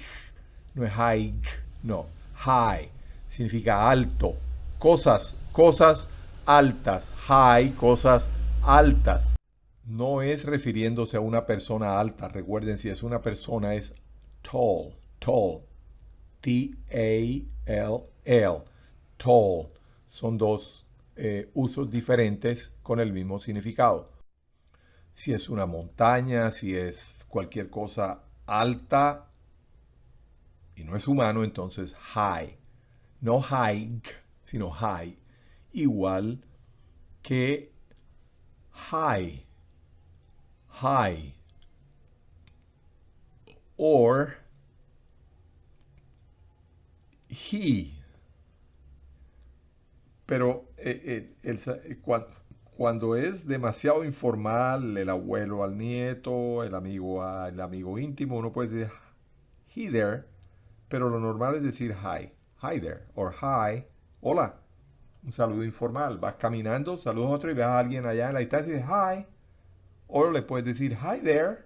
no es high, no, high, significa alto, cosas altas, high, cosas altas. No es refiriéndose a una persona alta, recuerden, si es una persona es tall, T-A-L-L, tall. Son dos usos diferentes con el mismo significado. Si es una montaña, si es cualquier cosa alta y no es humano, entonces high. No high, sino high. Igual que high. High. Or he. Pero cuando es demasiado informal, el abuelo al nieto, el amigo al amigo íntimo, uno puede decir he there, pero lo normal es decir hi there, or hi, hola, un saludo informal. Vas caminando, saludas a otro y ves a alguien allá en la distancia y dices hi, o le puedes decir hi there,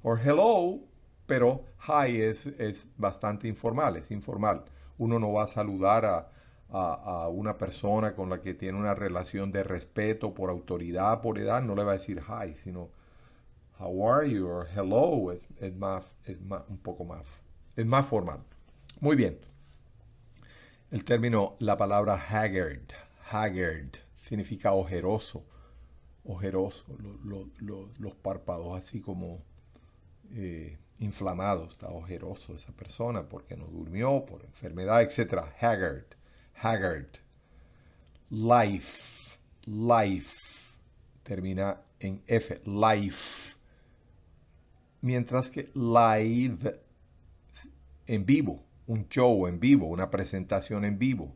or hello, pero hi es bastante informal, es informal. Uno no va a saludar a una persona con la que tiene una relación de respeto por autoridad, por edad, no le va a decir hi, sino how are you or hello, un poco más, es más formal. Muy bien. El término, la palabra haggard, significa ojeroso, los párpados así como inflamados, está ojeroso esa persona porque no durmió, por enfermedad, etc. Haggard. Life, termina en F, life. Mientras que live, en vivo, un show en vivo, una presentación en vivo.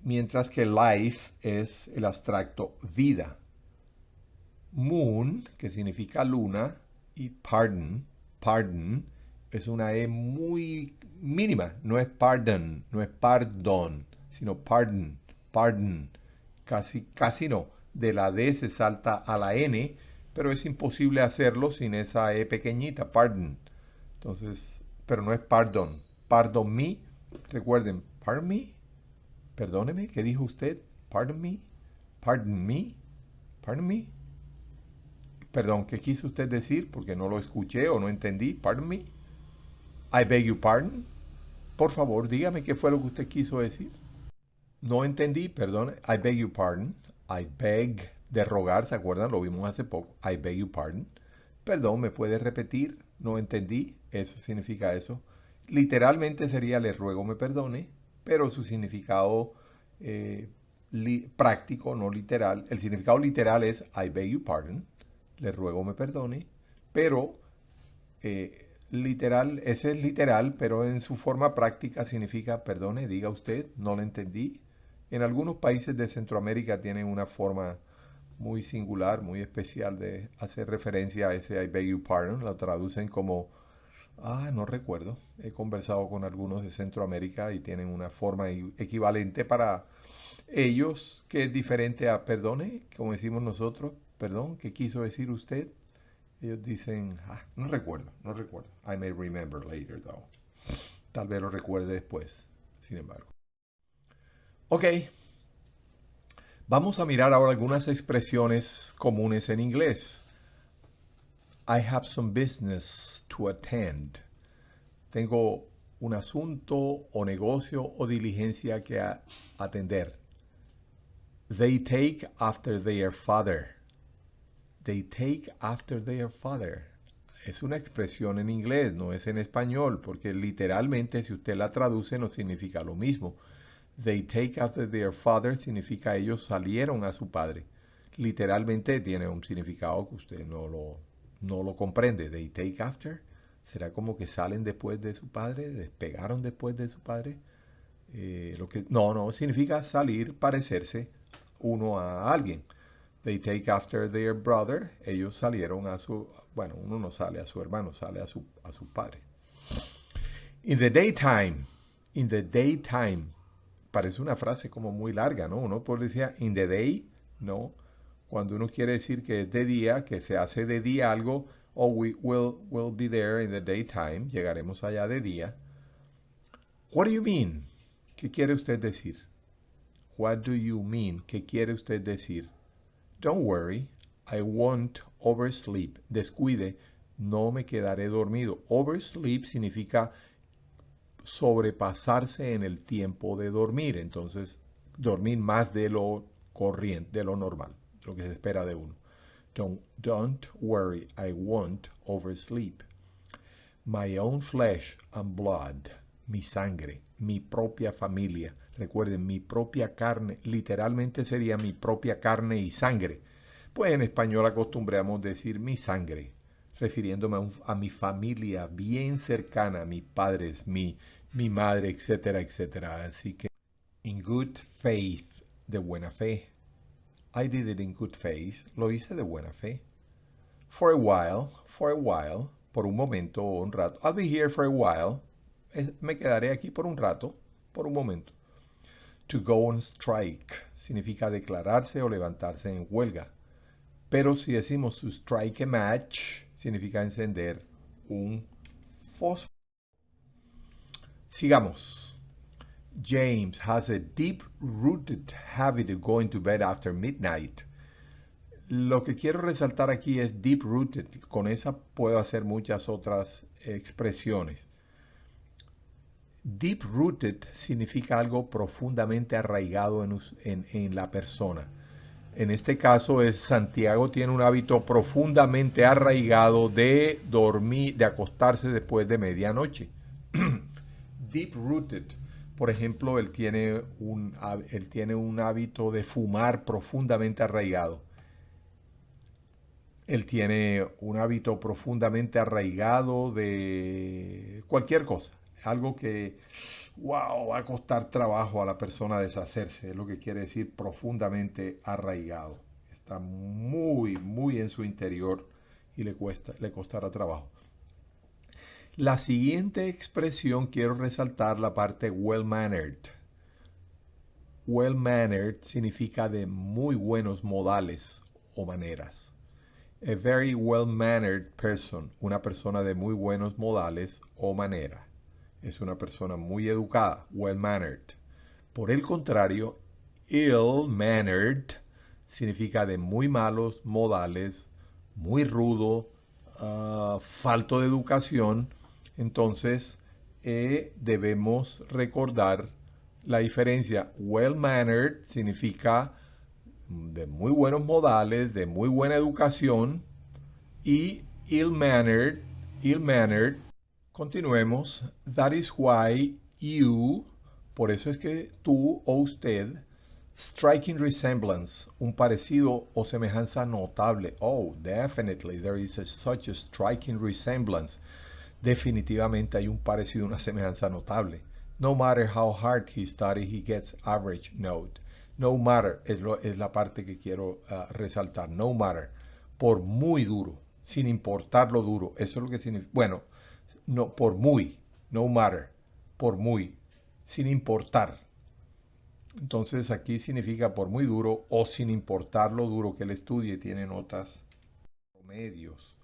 Mientras que life es el abstracto vida. Moon, que significa luna, y pardon es una E muy mínima, no es pardon, sino pardon, casi no, de la D se salta a la N, pero es imposible hacerlo sin esa E pequeñita, pardon. Entonces, pero no es pardon me, recuerden, pardon me, perdóneme, ¿qué dijo usted? Pardon me. Perdón, ¿qué quiso usted decir? Porque no lo escuché o no entendí. Pardon me. I beg your pardon. Por favor, dígame qué fue lo que usted quiso decir. No entendí, perdón. I beg your pardon. I beg, de rogar, ¿se acuerdan? Lo vimos hace poco. I beg your pardon. Perdón, ¿me puede repetir? No entendí. Eso significa eso. Literalmente sería le ruego me perdone, pero su significado práctico, no literal. El significado literal es I beg your pardon. Le ruego me perdone, pero literal, ese es literal, pero en su forma práctica significa perdone, diga usted, no lo entendí. En algunos países de Centroamérica tienen una forma muy singular, muy especial de hacer referencia a ese I beg your pardon, lo traducen como, no recuerdo, he conversado con algunos de Centroamérica y tienen una forma equivalente para ellos que es diferente a perdone, como decimos nosotros. Perdón, ¿qué quiso decir usted? Ellos dicen, no recuerdo. I may remember later, though. Tal vez lo recuerde después, sin embargo. Ok. Vamos a mirar ahora algunas expresiones comunes en inglés. I have some business to attend. Tengo un asunto o negocio o diligencia que atender. They take after their father. They take after their father. Es una expresión en inglés, no es en español, porque literalmente si usted la traduce no significa lo mismo. They take after their father significa ellos salieron a su padre. Literalmente tiene un significado que usted no lo comprende. They take after. ¿Será como que salen después de su padre? ¿Despegaron después de su padre? No, significa salir, parecerse uno a alguien. They take after their brother. Ellos salieron Bueno, uno no sale a su hermano, sale a su padre. In the daytime. In the daytime. Parece una frase como muy larga, ¿no? Uno puede decir in the day, no. Cuando uno quiere decir que es de día, que se hace de día algo, oh, we'll be there in the daytime, llegaremos allá de día. What do you mean? ¿Qué quiere usted decir? What do you mean? ¿Qué quiere usted decir? Don't worry, I won't oversleep. Descuide, no me quedaré dormido. Oversleep significa sobrepasarse en el tiempo de dormir. Entonces, dormir más de lo corriente, de lo normal, lo que se espera de uno. Don't worry, I won't oversleep. My own flesh and blood, mi sangre, mi propia familia. Recuerden, mi propia carne, literalmente sería mi propia carne y sangre. Pues en español acostumbramos decir mi sangre, refiriéndome a mi familia bien cercana, mis padres, mi madre, etcétera, etcétera. Así que, in good faith, de buena fe. I did it in good faith, lo hice de buena fe. For a while, por un momento o un rato. I'll be here for a while. Me quedaré aquí por un rato, por un momento. To go on strike significa declararse o levantarse en huelga. Pero si decimos to strike a match, significa encender un fósforo. Sigamos. James has a deep-rooted habit of going to bed after midnight. Lo que quiero resaltar aquí es deep-rooted. Con esa puedo hacer muchas otras expresiones. Deep-rooted significa algo profundamente arraigado en la persona. En este caso es Santiago tiene un hábito profundamente arraigado de dormir, de acostarse después de medianoche. Deep-rooted. Por ejemplo, él tiene un hábito de fumar profundamente arraigado. Él tiene un hábito profundamente arraigado de cualquier cosa. Algo que, wow, va a costar trabajo a la persona deshacerse. Es lo que quiere decir profundamente arraigado. Está muy, muy en su interior y le costará trabajo. La siguiente expresión quiero resaltar la parte well-mannered. Well-mannered significa de muy buenos modales o maneras. A very well-mannered person, una persona de muy buenos modales o manera. Es una persona muy educada, well-mannered. Por el contrario, ill-mannered significa de muy malos modales, muy rudo, falto de educación. Entonces, debemos recordar la diferencia. Well-mannered significa de muy buenos modales, de muy buena educación, y ill-mannered, continuemos, that is why you, por eso es que tú o usted, striking resemblance, un parecido o semejanza notable. Oh, definitely, there is such a striking resemblance. Definitivamente hay un parecido, una semejanza notable. No matter how hard he studies, he gets average note. No matter es la parte que quiero resaltar. No matter. Por muy duro, sin importar lo duro. Eso es lo que significa. Bueno, no, por muy. No matter. Por muy. Sin importar. Entonces aquí significa por muy duro o sin importar lo duro que él estudie. Tiene notas promedios.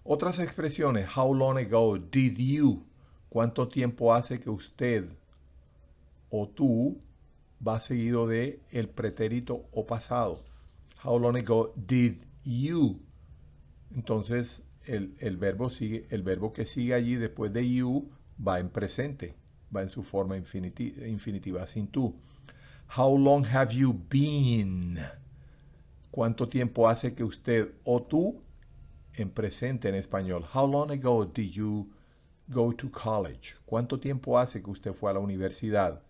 Otras expresiones. How long ago did you? ¿Cuánto tiempo hace que usted o tú va seguido de el pretérito o pasado? How long ago did you? Entonces el verbo que sigue allí después de you va en presente, va en su forma infinitiva sin tú. How long have you been? ¿Cuánto tiempo hace que usted o tú, en presente en español? How long ago did you go to college? ¿Cuánto tiempo hace que usted fue a la universidad?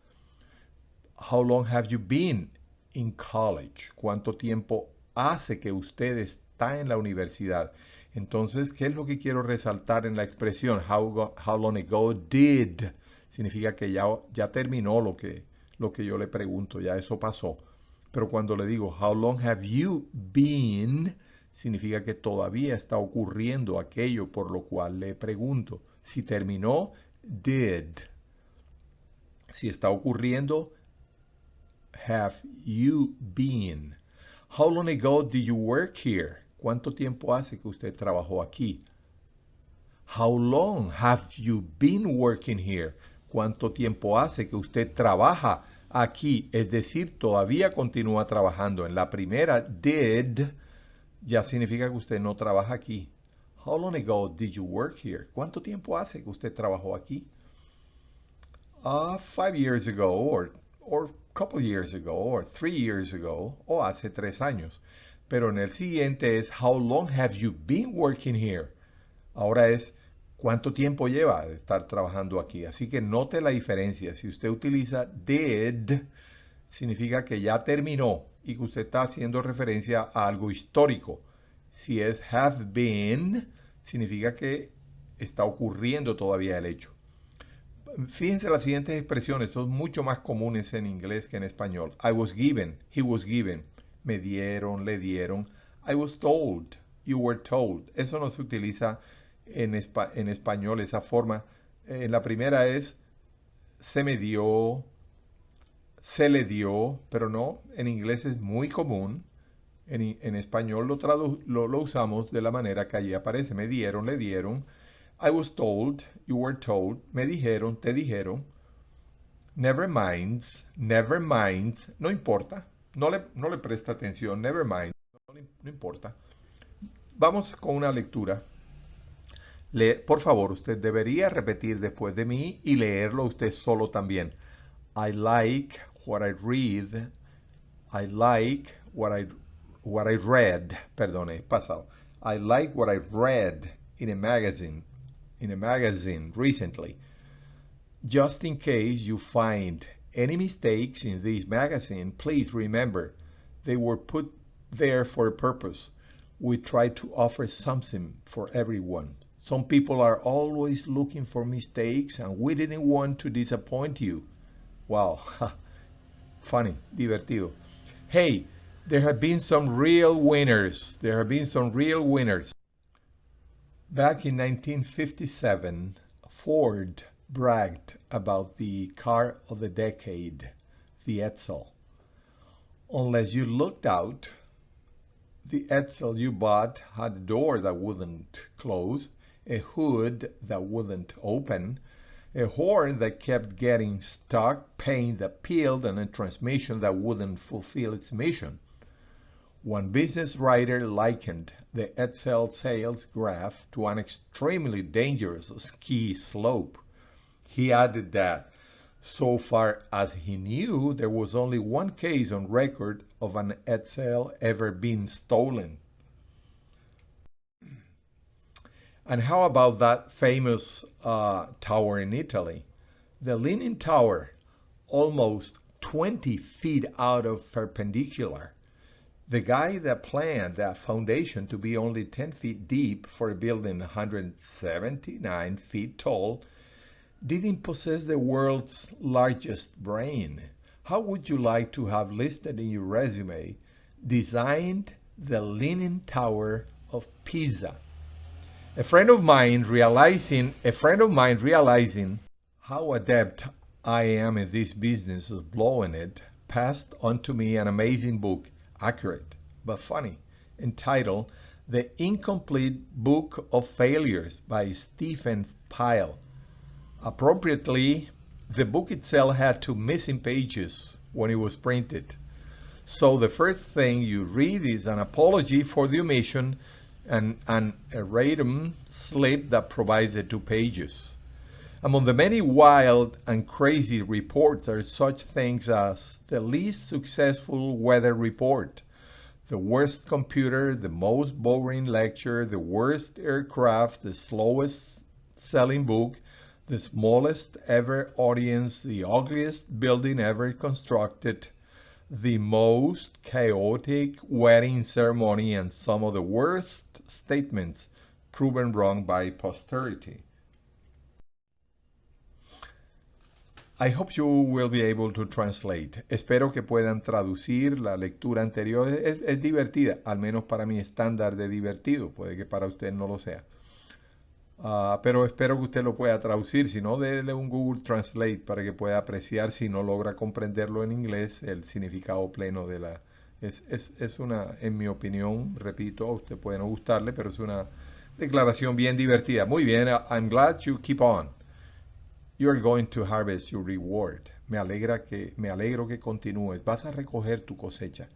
How long have you been in college? ¿Cuánto tiempo hace que usted está en la universidad? Entonces, ¿qué es lo que quiero resaltar en la expresión? How long ago did? Significa que ya terminó lo que yo le pregunto, ya eso pasó. Pero cuando le digo, how long have you been? significa que todavía está ocurriendo aquello por lo cual le pregunto. Si terminó, did. Si está ocurriendo, have you been? How long ago did you work here? ¿Cuánto tiempo hace que usted trabajó aquí? How long have you been working here? ¿Cuánto tiempo hace que usted trabaja aquí? Es decir, todavía continúa trabajando. En la primera, did, ya significa que usted no trabaja aquí. How long ago did you work here? ¿Cuánto tiempo hace que usted trabajó aquí? 5 years ago, or a couple years ago, or 3 years ago, o hace 3 años. Pero en el siguiente es, how long have you been working here? Ahora es, ¿cuánto tiempo lleva de estar trabajando aquí? Así que note la diferencia. Si usted utiliza did, significa que ya terminó y que usted está haciendo referencia a algo histórico. Si es have been, significa que está ocurriendo todavía el hecho. Fíjense las siguientes expresiones, son mucho más comunes en inglés que en español. I was given, he was given, me dieron, le dieron. I was told, you were told. Eso no se utiliza en español, esa forma. En la primera es se me dio, se le dio, pero no, en inglés es muy común. En español lo usamos de la manera que allí aparece. Me dieron, le dieron. I was told, you were told. Me dijeron, te dijeron. Never minds, no importa. No le presta atención, never mind, no importa. Vamos con una lectura. Por favor, usted debería repetir después de mí y leerlo usted solo también. I like what I read. I like what I read. Perdone, pasado. I like what I read in a magazine recently. Just in case you find any mistakes in this magazine, please remember they were put there for a purpose. We try to offer something for everyone. Some people are always looking for mistakes, and we didn't want to disappoint you. Wow, funny, divertido. Hey, there have been some real winners. Back in 1957, Ford bragged about the car of the decade, the Edsel. Unless you looked out, the Edsel you bought had a door that wouldn't close, a hood that wouldn't open, a horn that kept getting stuck, paint that peeled, and a transmission that wouldn't fulfill its mission. One business writer likened the Edsel sales graph to an extremely dangerous ski slope. He added that, so far as he knew, there was only one case on record of an Edsel ever being stolen. And how about that famous tower in Italy? The Leaning Tower, almost 20 feet out of perpendicular. The guy that planned that foundation to be only 10 feet deep for a building 179 feet tall didn't possess the world's largest brain. How would you like to have listed in your resume, designed the Leaning Tower of Pisa? A friend of mine realizing how adept I am in this business of blowing it, passed on to me an amazing book, accurate but funny, entitled The Incomplete Book of Failures by Stephen Pyle. Appropriately, the book itself had 2 missing pages when it was printed. So the first thing you read is an apology for the omission and an erratum slip that provides the 2 pages. Among the many wild and crazy reports are such things as the least successful weather report, the worst computer, the most boring lecture, the worst aircraft, the slowest selling book, the smallest ever audience, the ugliest building ever constructed, the most chaotic wedding ceremony, and some of the worst statements proven wrong by posterity. I hope you will be able to translate. Espero que puedan traducir la lectura anterior. Es divertida, al menos para mi estándar de divertido. Puede que para usted no lo sea. Pero espero que usted lo pueda traducir. Si no, déle un Google Translate para que pueda apreciar, si no logra comprenderlo en inglés, el significado pleno de la... Es una, en mi opinión, repito, a usted puede no gustarle, pero es una declaración bien divertida. Muy bien, I'm glad you keep on. You are going to harvest your reward. Me alegro que continúes. Vas a recoger tu cosecha.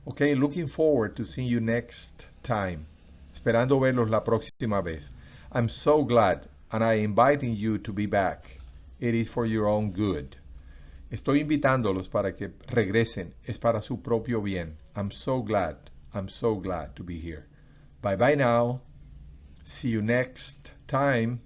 Okay, looking forward to seeing you next time. Esperando verlos la próxima vez. I'm so glad and I inviting you to be back. It is for your own good. Estoy invitándolos para que regresen. Es para su propio bien. I'm so glad to be here. Bye bye now. See you next time.